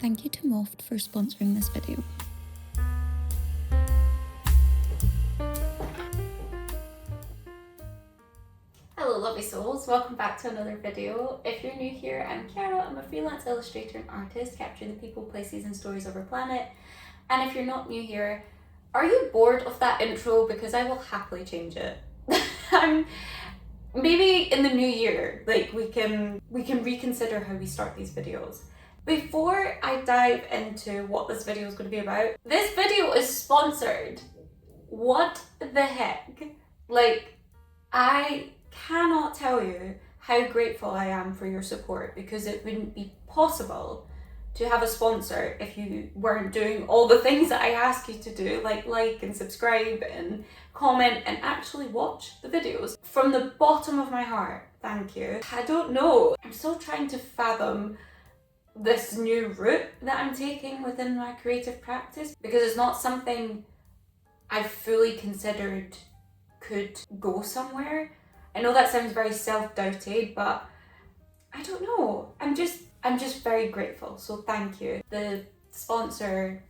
Thank you to Moft for sponsoring this video. Hello lovely souls, welcome back to another video. If you're new here, I'm Chiara. I'm a freelance illustrator and artist capturing the people, places and stories of our planet. And if you're not new here, are you bored of that intro? Because I will happily change it. Maybe in the new year, like we can reconsider how we start these videos. Before I dive into what this video is going to be about, this video is sponsored. What the heck? Like, I cannot tell you how grateful I am for your support, because it wouldn't be possible to have a sponsor if you weren't doing all the things that I ask you to do, like and subscribe and comment and actually watch the videos. From the bottom of my heart, thank you. I don't know, I'm still trying to fathom this new route that I'm taking within my creative practice, because it's not something I've fully considered could go somewhere. I know that sounds very self-doubted, but I don't know. I'm just very grateful, so thank you. The sponsor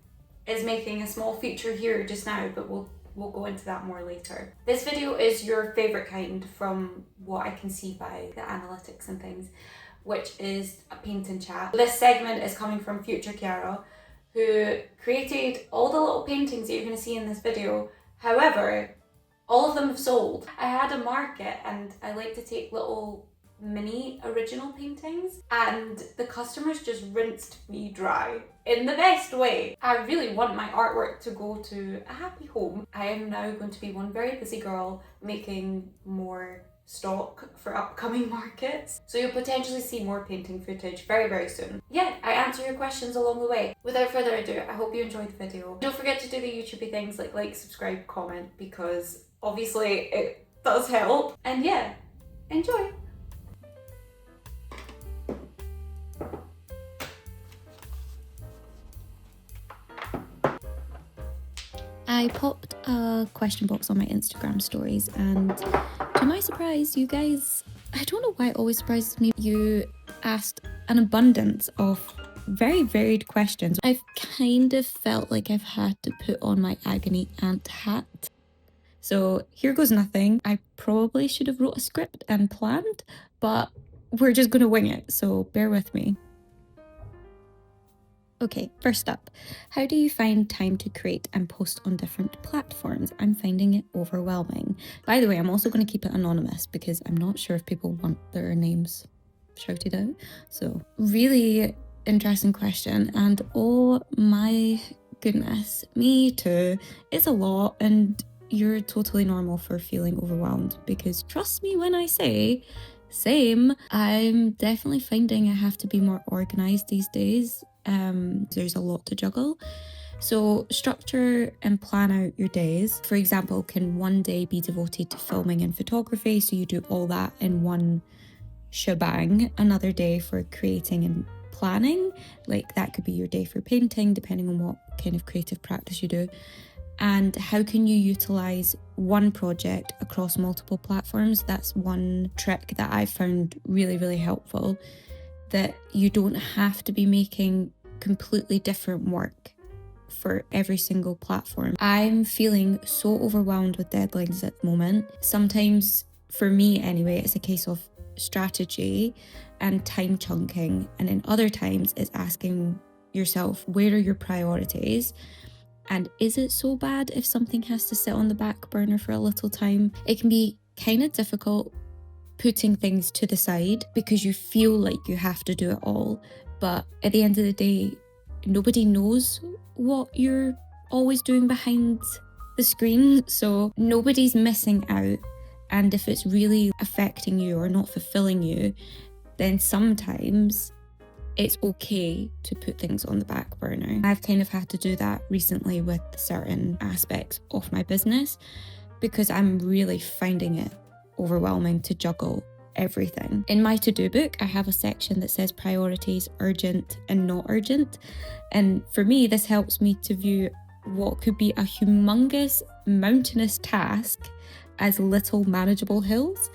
is making a small feature here just now, but we'll go into that more later. This video is your favorite kind from what I can see by the analytics and things, which is a paint and chat. This segment is coming from future Chiara, who created all the little paintings that you're going to see in this video. However, all of them have sold. I had a market and I like to take little mini original paintings, and the customers just rinsed me dry in the best way. I really want my artwork to go to a happy home. I am now going to be one very busy girl making more stock for upcoming markets, so you'll potentially see more painting footage very, very soon. Yeah, I answer your questions along the way. Without further ado, I hope you enjoyed the video. Don't forget to do the YouTubey things like, subscribe, comment, because obviously it does help. And yeah, enjoy. I popped a question box on my Instagram stories, and to my surprise, you guys, I don't know why it always surprises me, you asked an abundance of very varied questions. I've kind of felt like I've had to put on my agony aunt hat. So here goes nothing. I probably should have wrote a script and planned, but we're just gonna wing it, so bear with me. Okay, first up, how do you find time to create and post on different platforms? I'm finding it overwhelming. By the way, I'm also going to keep it anonymous because I'm not sure if people want their names shouted out. So really interesting question, and oh my goodness, me too. It's a lot, and you're totally normal for feeling overwhelmed, because trust me when I say, same. I'm definitely finding I have to be more organized these days. There's a lot to juggle. So structure and plan out your days. For example, can one day be devoted to filming and photography, so you do all that in one shebang? Another day for creating and planning, like that could be your day for painting, depending on what kind of creative practice you do. And how can you utilize one project across multiple platforms? That's one trick that I found really, really helpful, that you don't have to be making completely different work for every single platform. I'm feeling so overwhelmed with deadlines at the moment. Sometimes, for me anyway, it's a case of strategy and time chunking, and in other times it's asking yourself, where are your priorities? And is it so bad if something has to sit on the back burner for a little time? It can be kind of difficult putting things to the side because you feel like you have to do it all. But at the end of the day, nobody knows what you're always doing behind the screen. So nobody's missing out. And if it's really affecting you or not fulfilling you, then sometimes it's okay to put things on the back burner. I've kind of had to do that recently with certain aspects of my business, because I'm really finding it overwhelming to juggle everything. In my to-do book, I have a section that says priorities, urgent and not urgent. And for me, this helps me to view what could be a humongous mountainous task as little manageable hills.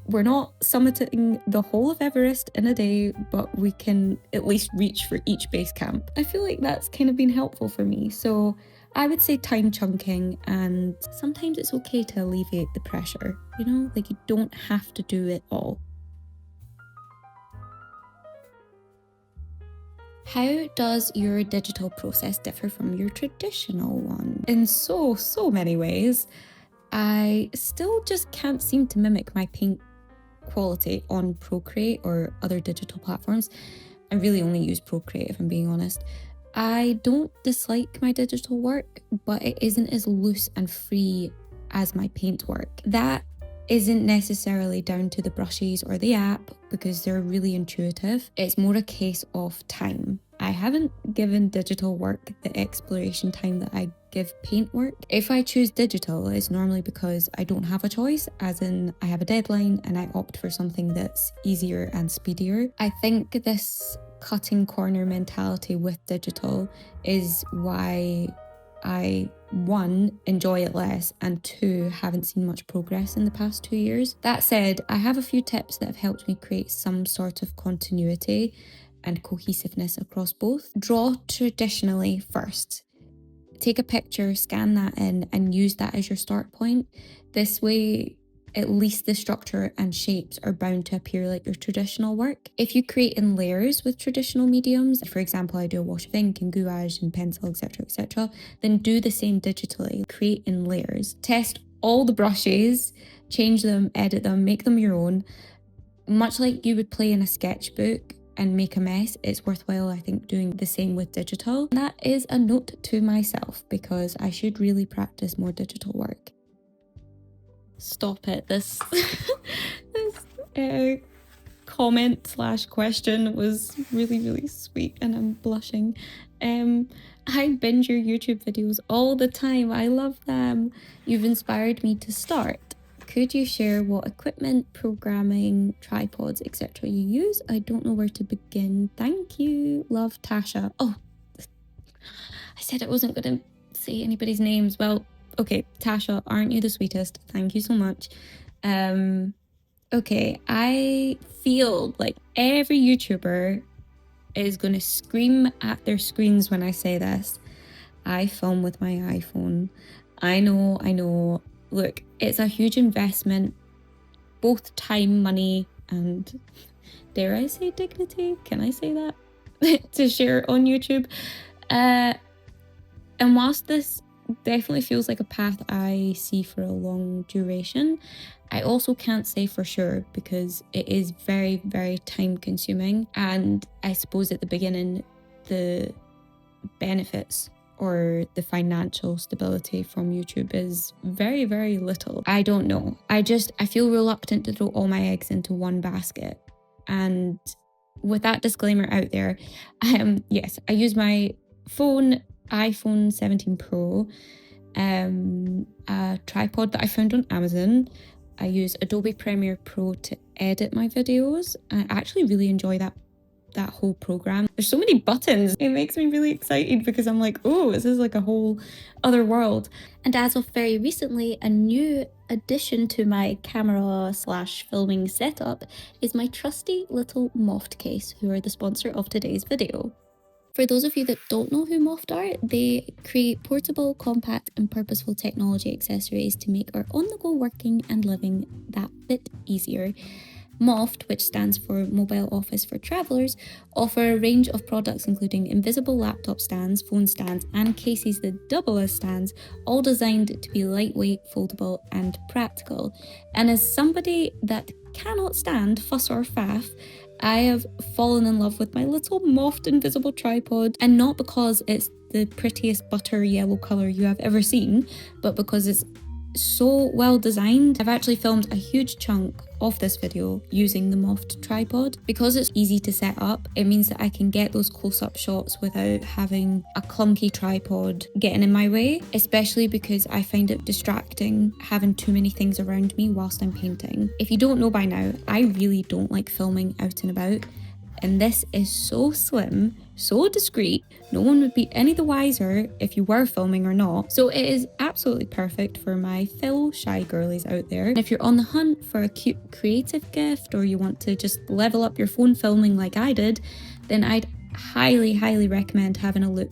we're not summiting the whole of Everest in a day, but we can at least reach for each base camp. I feel like that's kind of been helpful for me. So I would say time chunking, and sometimes it's okay to alleviate the pressure, you know, like you don't have to do it all. How does your digital process differ from your traditional one? In so many ways. I still just can't seem to mimic my paint quality on Procreate or other digital platforms. I really only use Procreate if I'm being honest. I don't dislike my digital work, but it isn't as loose and free as my paint work. That isn't necessarily down to the brushes or the app because they're really intuitive. It's more a case of time. I haven't given digital work the exploration time that I give paint work. If I choose digital, it's normally because I don't have a choice, as in I have a deadline and I opt for something that's easier and speedier. I think this cutting corner mentality with digital is why I, one, enjoy it less, and two, haven't seen much progress in the past 2 years. That said, I have a few tips that have helped me create some sort of continuity and cohesiveness across both. Draw traditionally first. Take a picture, scan that in, and use that as your start point. This way, at least the structure and shapes are bound to appear like your traditional work. If you create in layers with traditional mediums, for example, I do a wash of ink and gouache and pencil, etc., then do the same digitally. Create in layers. Test all the brushes, change them, edit them, make them your own. Much like you would play in a sketchbook and make a mess, it's worthwhile, I think, doing the same with digital. And that is a note to myself because I should really practice more digital work. Stop it. This comment / question was really sweet and I'm blushing. I binge your YouTube videos all the time. I love them. You've inspired me to start. Could you share what equipment, programming, tripods, etc. you use? I don't know where to begin. Thank you. Love, Tasha. Oh, I said I wasn't going to say anybody's names. Well, okay, Tasha, aren't you the sweetest? Thank you so much. Okay, I feel like every YouTuber is going to scream at their screens when I say this. I film with my iPhone. I know. Look, it's a huge investment, both time, money, and dare I say dignity? Can I say that? To share on YouTube. And whilst this definitely feels like a path I see for a long duration, I also can't say for sure because it is very time consuming. And I suppose at the beginning, the benefits or the financial stability from YouTube is very little. I don't know. I feel reluctant to throw all my eggs into one basket. And with that disclaimer out there, yes, I use my iPhone 17 Pro, a tripod that I found on Amazon. I use Adobe Premiere Pro to edit my videos. I actually really enjoy that whole program. There's so many buttons. It makes me really excited because I'm like, oh, this is like a whole other world. And as of very recently, a new addition to my camera / filming setup is my trusty little Moft case, who are the sponsor of today's video. For those of you that don't know who Moft are, they create portable, compact, and purposeful technology accessories to make our on-the-go working and living that bit easier. Moft, which stands for Mobile Office for Travellers, offer a range of products including invisible laptop stands, phone stands, and cases that double as stands, all designed to be lightweight, foldable, and practical. And as somebody that cannot stand fuss or faff, I have fallen in love with my little Moft invisible tripod, and not because it's the prettiest butter yellow colour you have ever seen, but because it's so well designed. I've actually filmed a huge chunk of this video using the Moft tripod. Because it's easy to set up, it means that I can get those close-up shots without having a clunky tripod getting in my way, especially because I find it distracting having too many things around me whilst I'm painting. If you don't know by now, I really don't like filming out and about, and this is so slim, so discreet, no one would be any the wiser if you were filming or not. So it is absolutely perfect for my fellow shy girlies out there. And if you're on the hunt for a cute creative gift, or you want to just level up your phone filming like I did, then I'd highly recommend having a look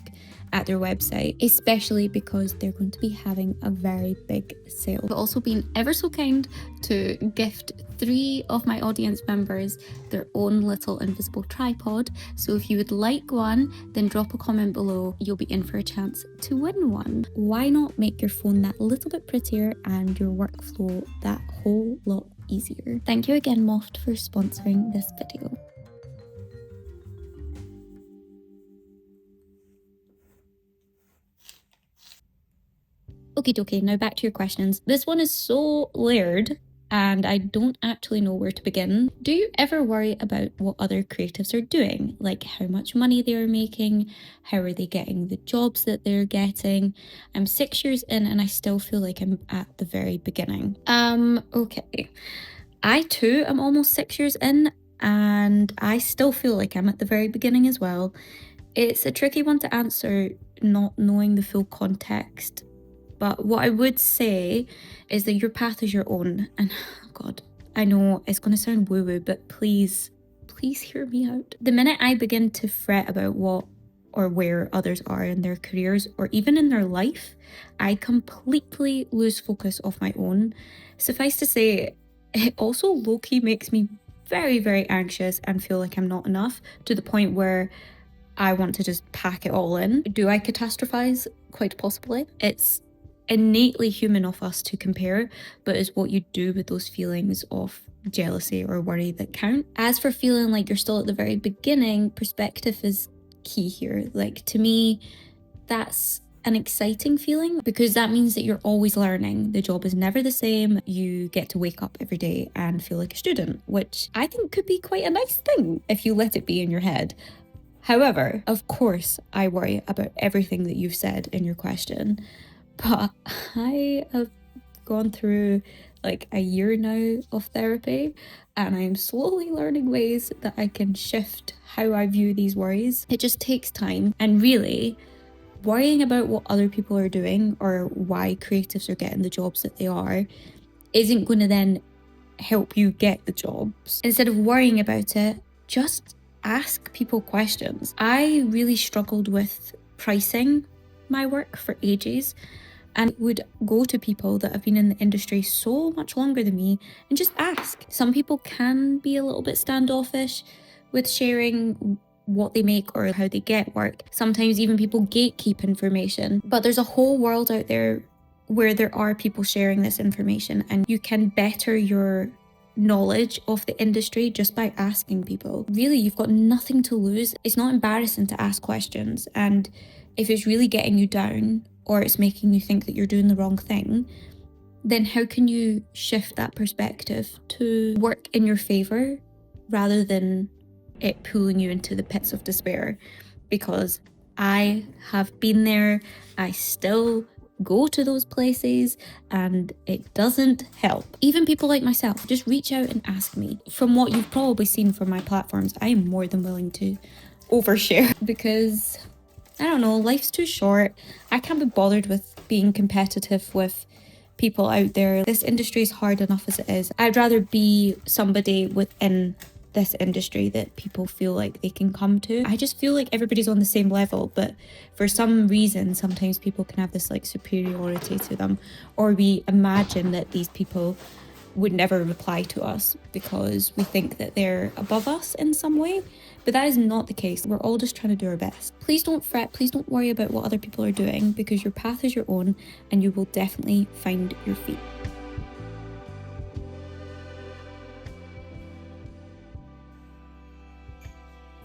at their website, especially because they're going to be having a very big sale. I've also been ever so kind to gift 3 of my audience members their own little invisible tripod. So if you would like one, then drop a comment below. You'll be in for a chance to win one. Why not make your phone that little bit prettier and your workflow that whole lot easier? Thank you again, Moft, for sponsoring this video. Okie dokie, now back to your questions. This one is so layered and I don't actually know where to begin. Do you ever worry about what other creatives are doing? Like how much money they are making? How are they getting the jobs that they're getting? I'm 6 years in and I still feel like I'm at the very beginning. Okay. I too am almost 6 years in and I still feel like I'm at the very beginning as well. It's a tricky one to answer, not knowing the full context. But what I would say is that your path is your own. And oh God, I know it's going to sound woo-woo, but please hear me out. The minute I begin to fret about what or where others are in their careers or even in their life, I completely lose focus of my own. Suffice to say, it also low-key makes me very anxious and feel like I'm not enough, to the point where I want to just pack it all in. Do I catastrophize? Quite possibly. It's innately human of us to compare, but it's what you do with those feelings of jealousy or worry that count. As for feeling like you're still at the very beginning, perspective is key here. Like, to me, that's an exciting feeling because that means that you're always learning. The job is never the same. You get to wake up every day and feel like a student, which I think could be quite a nice thing if you let it be in your head. However, of course, I worry about everything that you've said in your question. But I have gone through like a year now of therapy and I'm slowly learning ways that I can shift how I view these worries. It just takes time, and really worrying about what other people are doing or why creatives are getting the jobs that they are isn't going to then help you get the jobs. Instead of worrying about it, just ask people questions. I really struggled with pricing my work for ages, and would go to people that have been in the industry so much longer than me and just ask. Some people can be a little bit standoffish with sharing what they make or how they get work. Sometimes even people gatekeep information. But there's a whole world out there where there are people sharing this information, and you can better your knowledge of the industry just by asking people. Really, you've got nothing to lose. It's not embarrassing to ask questions, and if it's really getting you down or it's making you think that you're doing the wrong thing, then how can you shift that perspective to work in your favor rather than it pulling you into the pits of despair? Because I have been there, I still go to those places, and it doesn't help. Even people like myself, just reach out and ask me. From what you've probably seen from my platforms, I am more than willing to overshare because I don't know, life's too short. I can't be bothered with being competitive with people out there. This industry is hard enough as it is. I'd rather be somebody within this industry that people feel like they can come to. I just feel like everybody's on the same level, but for some reason, sometimes people can have this like superiority to them, or we imagine that these people would never reply to us because we think that they're above us in some way. But that is not the case. We're all just trying to do our best. Please don't fret, please don't worry about what other people are doing, because your path is your own and you will definitely find your feet.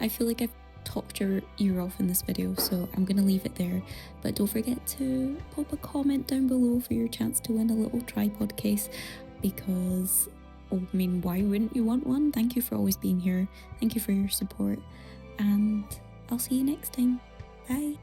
I feel like I've talked your ear off in this video, so I'm gonna leave it there. But don't forget to pop a comment down below for your chance to win a little tripod case, because I mean, why wouldn't you want one? Thank you for always being here. Thank you for your support, and I'll see you next time. Bye.